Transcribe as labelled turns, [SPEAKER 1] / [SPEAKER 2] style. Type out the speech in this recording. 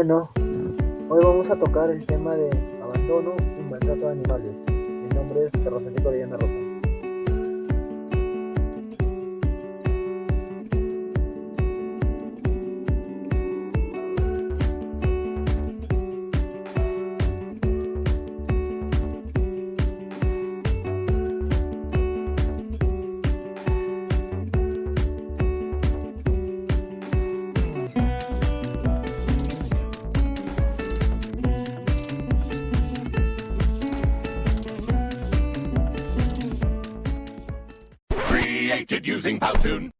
[SPEAKER 1] Bueno, hoy vamos a tocar el tema de abandono y maltrato de animales. Mi nombre es Carlos Enrique Orellana Rosa.
[SPEAKER 2] Created using Powtoon.